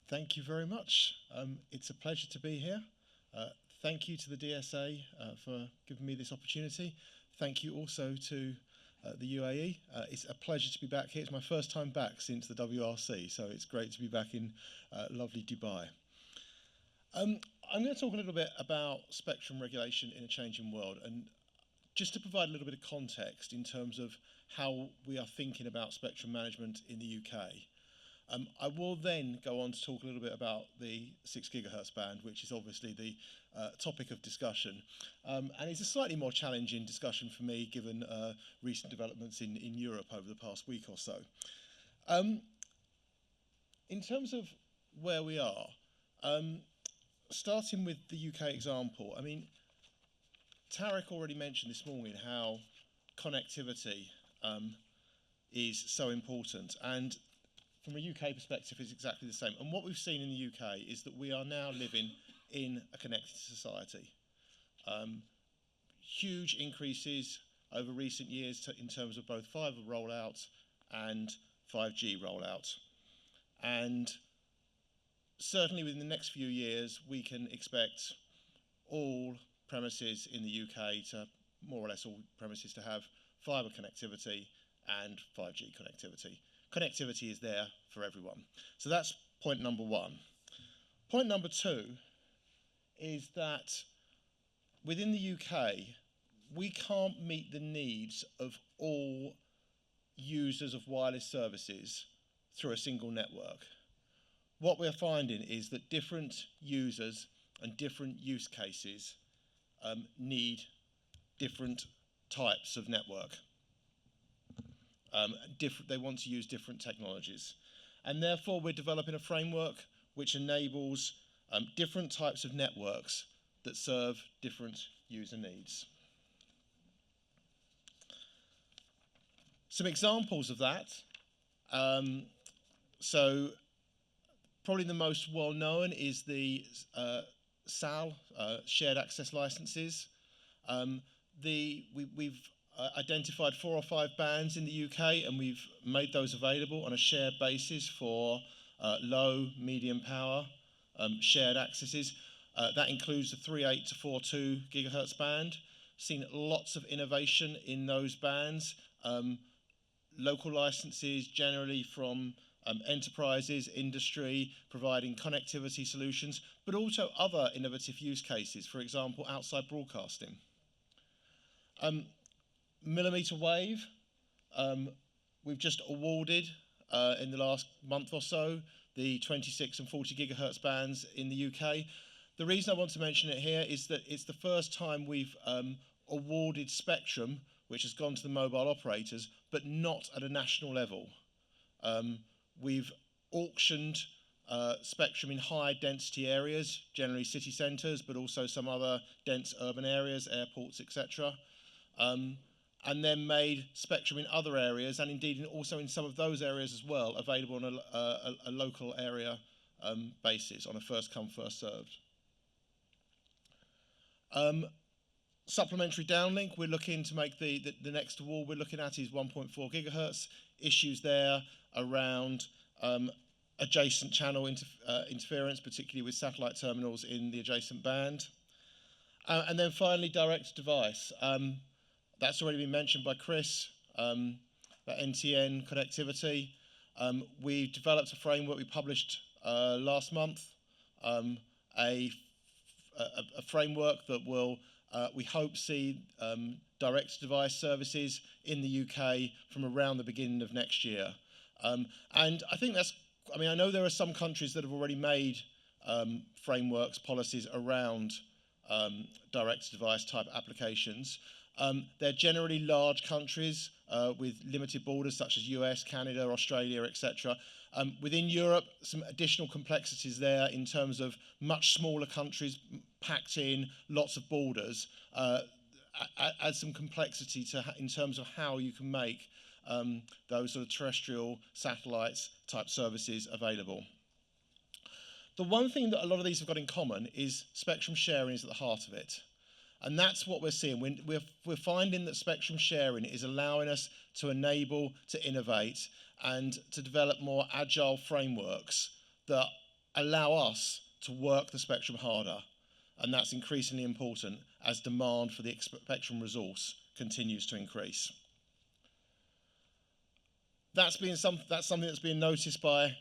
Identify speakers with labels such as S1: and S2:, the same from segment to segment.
S1: Thank you very much. It's a pleasure to be here. Thank you to the DSA for giving me this opportunity. Thank you also to the UAE. It's a pleasure to be back here. It's my first time back since the WRC, so it's great to be back in lovely Dubai. I'm going to talk a little bit about spectrum regulation in a changing world, and just to provide a little bit of context in terms of how we are thinking about spectrum management in the UK. I will then go on to talk a little bit about the 6 gigahertz band, which is obviously the topic of discussion. And it's a slightly more challenging discussion for me, given recent developments in Europe over the past week or so. In terms of where we are, starting with the UK example, I mean, Tarek already mentioned this morning how connectivity is so important. And from a UK perspective, it's exactly the same. And what we've seen in the UK is that we are now living in a connected society. Huge increases over recent years in terms of both fibre rollout and 5G rollout. And certainly within the next few years, we can expect all premises in the UK to, more or less all premises, to have fibre connectivity and 5G connectivity. Connectivity is there for everyone. So that's point number one. Point number two is that within the UK, we can't meet the needs of all users of wireless services through a single network. What we're finding is that different users and different use cases need different types of network. They want to use different technologies. And therefore, we're developing a framework which enables different types of networks that serve different user needs. Some examples of that. So probably the most well-known is the SAL, shared access licenses. We've identified 4 or 5 bands in the UK, and we've made those available on a shared basis for low, medium power shared accesses. That includes the 3.8 to 4.2 gigahertz band. Seen lots of innovation in those bands. Local licenses generally from enterprises, industry, providing connectivity solutions, but also other innovative use cases, for example, outside broadcasting. Millimetre wave, we've just awarded in the last month or so the 26 and 40 gigahertz bands in the UK. The reason I want to mention it here is that it's the first time we've awarded spectrum which has gone to the mobile operators, but not at a national level. We've auctioned spectrum in high density areas, generally city centres, but also some other dense urban areas, airports, etc. And then made spectrum in other areas, and indeed also in some of those areas as well, available on a local area basis, on a first come, first served. Supplementary downlink, we're looking to make the next award we're looking at is 1.4 gigahertz. Issues there around adjacent channel interference, particularly with satellite terminals in the adjacent band. And then finally, direct device. That's already been mentioned by Chris, that NTN connectivity. We developed a framework we published last month, a framework that will, we hope, see direct device services in the UK from around the beginning of next year. And I think that's, I mean, I know there are some countries that have already made frameworks, policies around direct device type applications. They're generally large countries with limited borders, such as US, Canada, Australia, etc. Within Europe, some additional complexities there in terms of much smaller countries packed in, lots of borders, add some complexity in terms of how you can make those sort of terrestrial satellites type services available. The one thing that a lot of these have got in common is spectrum sharing is at the heart of it. And that's what we're seeing. We're finding that spectrum sharing is allowing us to enable, to innovate, and to develop more agile frameworks that allow us to work the spectrum harder. And that's increasingly important as demand for the spectrum resource continues to increase. That's something that's being noticed by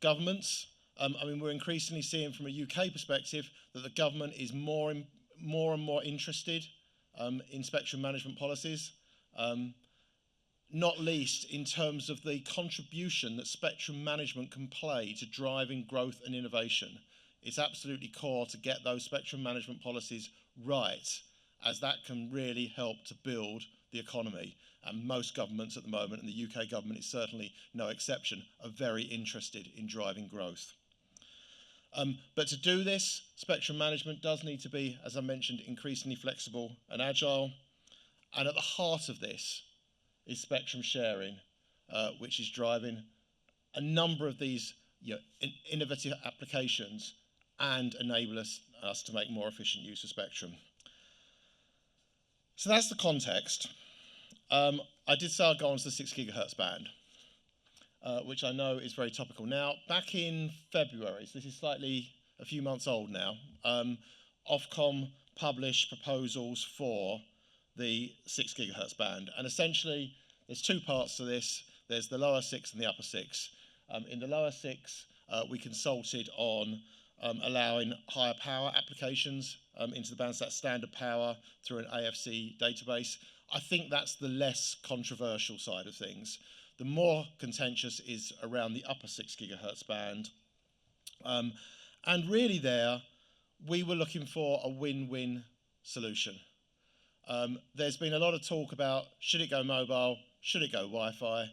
S1: governments. We're increasingly seeing from a UK perspective that the government is more and more interested in spectrum management policies, not least in terms of the contribution that spectrum management can play to driving growth and innovation. It's absolutely core to get those spectrum management policies right, as that can really help to build the economy. And most governments at the moment, and the UK government is certainly no exception, are very interested in driving growth. But to do this, spectrum management does need to be, as I mentioned, increasingly flexible and agile. And at the heart of this is spectrum sharing, which is driving a number of these innovative applications and enable us to make more efficient use of spectrum. So that's the context. I did say I'd go on to the 6 gigahertz band, which I know is very topical. Now, back in February, so this is a few months old now, Ofcom published proposals for the 6 gigahertz band. And essentially, there's two parts to this. There's the lower 6 and the upper 6. In the lower 6, we consulted on allowing higher power applications into the band, so that's standard power through an AFC database. I think that's the less controversial side of things. The more contentious is around the upper 6 gigahertz band. And really there, we were looking for a win-win solution. There's been a lot of talk about, should it go mobile, should it go Wi-Fi?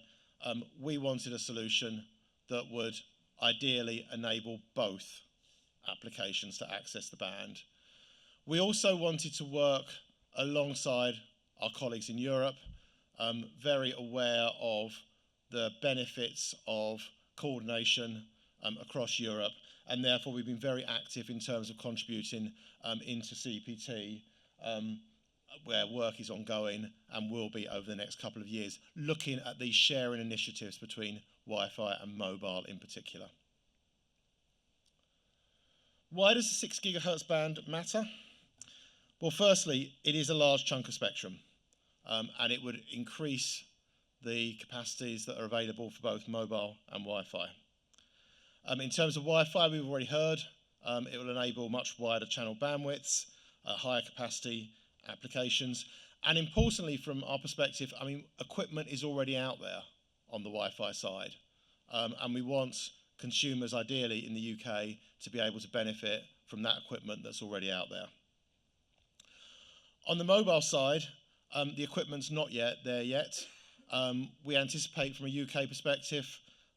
S1: We wanted a solution that would ideally enable both applications to access the band. We also wanted to work alongside our colleagues in Europe, very aware of the benefits of coordination across Europe, and therefore we've been very active in terms of contributing into CPT, where work is ongoing and will be over the next couple of years, looking at these sharing initiatives between Wi-Fi and mobile in particular. Why does the 6 gigahertz band matter? Well, firstly, it is a large chunk of spectrum, and it would increase the capacities that are available for both mobile and Wi-Fi. In terms of Wi-Fi, we've already heard, it will enable much wider channel bandwidths, higher capacity applications, and importantly from our perspective, equipment is already out there on the Wi-Fi side, and we want consumers ideally in the UK to be able to benefit from that equipment that's already out there. On the mobile side, the equipment's not yet there yet. We anticipate from a UK perspective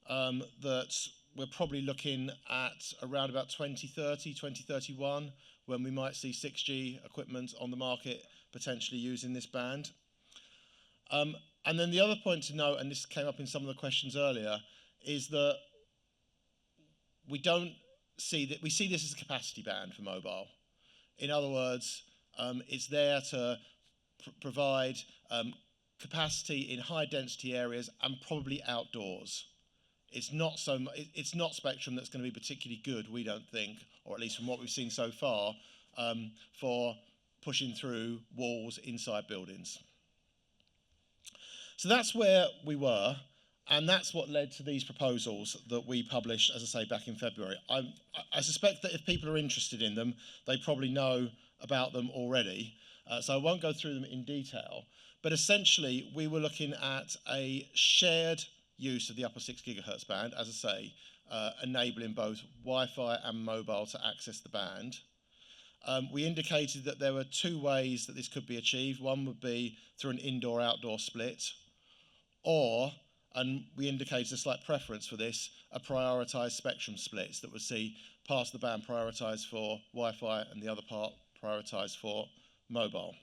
S1: that we're probably looking at around about 2030, 2031, when we might see 6G equipment on the market potentially using this band. And then the other point to note, and this came up in some of the questions earlier, is that we see this as a capacity band for mobile. In other words, it's there to provide capacity in high density areas and probably outdoors. It's not spectrum that's going to be particularly good, we don't think, or at least from what we've seen so far, for pushing through walls inside buildings. So that's where we were, and that's what led to these proposals that we published, as I say, back in February. I suspect that if people are interested in them, they probably know about them already, so I won't go through them in detail. But essentially, we were looking at a shared use of the upper 6 gigahertz band, as I say, enabling both Wi-Fi and mobile to access the band. We indicated that there were two ways that this could be achieved. One would be through an indoor-outdoor split, or, and we indicated a slight preference for this, a prioritised spectrum splits that would see part of the band prioritised for Wi-Fi and the other part prioritised for mobile.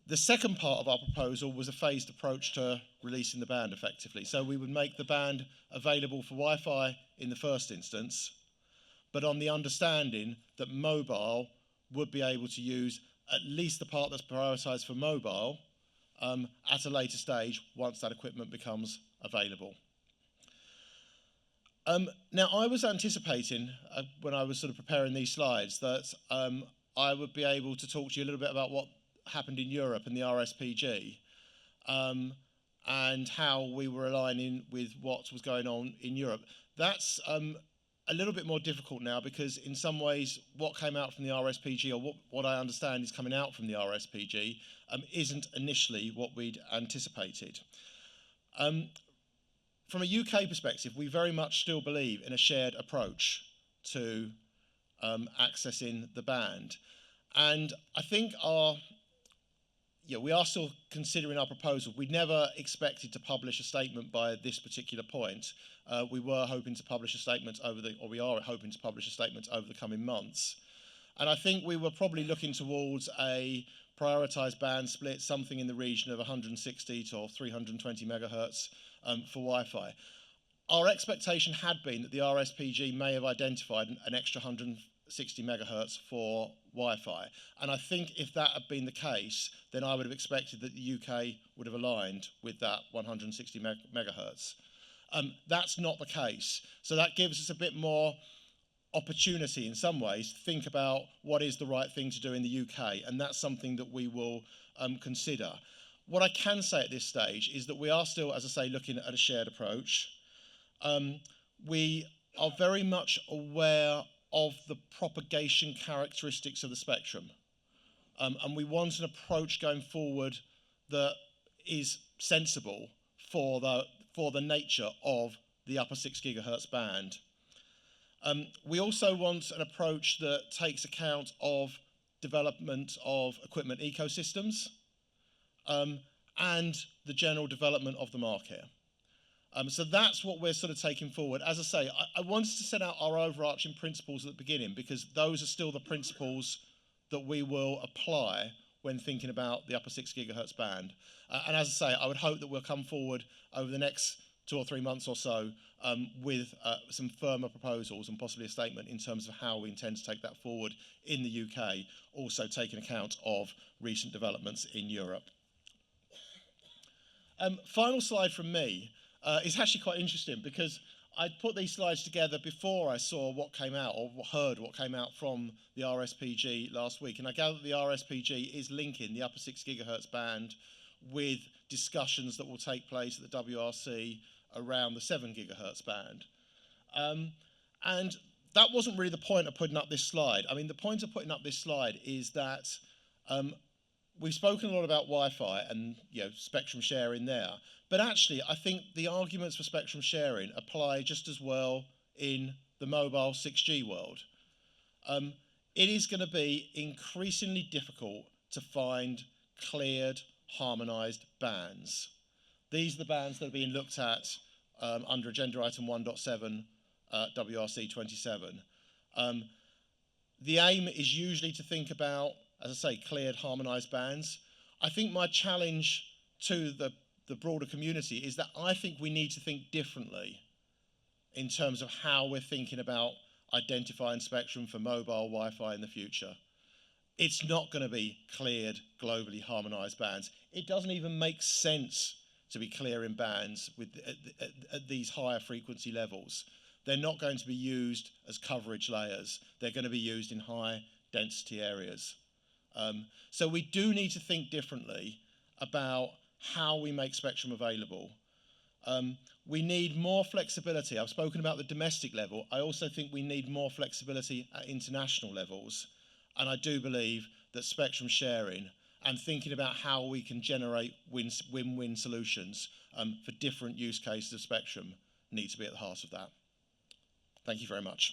S1: The second part of our proposal was a phased approach to releasing the band effectively. So we would make the band available for Wi-Fi in the first instance, but on the understanding that mobile would be able to use at least the part that's prioritised for mobile at a later stage once that equipment becomes available. Now, I was anticipating, when I was sort of preparing these slides, that I would be able to talk to you a little bit about what happened in Europe and the RSPG, and how we were aligning with what was going on in Europe. That's a little bit more difficult now, because in some ways what came out from the RSPG, or what I understand is coming out from the RSPG, isn't initially what we'd anticipated. From a UK perspective, we very much still believe in a shared approach to accessing the band. And I think we are still considering our proposal. We never expected to publish a statement by this particular point. We were hoping to publish a statement we are hoping to publish a statement over the coming months. And I think we were probably looking towards a prioritised band split, something in the region of 160 to 320 megahertz for Wi-Fi. Our expectation had been that the RSPG may have identified an extra 160 megahertz for Wi-Fi. And I think if that had been the case, then I would have expected that the UK would have aligned with that 160 megahertz. That's not the case. So that gives us a bit more opportunity in some ways to think about what is the right thing to do in the UK, and that's something that we will consider. What I can say at this stage is that we are still, as I say, looking at a shared approach. We are very much aware of the propagation characteristics of the spectrum, and we want an approach going forward that is sensible for the nature of the upper 6 gigahertz band. We also want an approach that takes account of development of equipment ecosystems and the general development of the market. So that's what we're sort of taking forward. As I say, I wanted to set out our overarching principles at the beginning, because those are still the principles that we will apply when thinking about the upper 6 gigahertz band. And as I say, I would hope that we'll come forward over the next 2 or 3 months or so with some firmer proposals and possibly a statement in terms of how we intend to take that forward in the UK, also taking account of recent developments in Europe. Final slide from me is actually quite interesting, because I put these slides together before I saw what came out, or heard what came out from the RSPG last week. And I gather that the RSPG is linking the upper 6 gigahertz band with discussions that will take place at the WRC around the 7 gigahertz band. And that wasn't really the point of putting up this slide. I mean, the point of putting up this slide is that we've spoken a lot about Wi-Fi and spectrum sharing there, but actually I think the arguments for spectrum sharing apply just as well in the mobile 6G world. It is going to be increasingly difficult to find cleared, harmonised bands. These are the bands that are being looked at under Agenda Item 1.7 WRC 27. The aim is usually to think about, as I say, cleared, harmonised bands. I think my challenge to the broader community is that I think we need to think differently in terms of how we're thinking about identifying spectrum for mobile Wi-Fi in the future. It's not going to be cleared, globally harmonised bands. It doesn't even make sense to be clearing bands at these higher frequency levels. They're not going to be used as coverage layers. They're going to be used in high density areas. So we do need to think differently about how we make spectrum available. We need more flexibility. I've spoken about the domestic level. I also think we need more flexibility at international levels. And I do believe that spectrum sharing and thinking about how we can generate win-win solutions for different use cases of spectrum need to be at the heart of that. Thank you very much.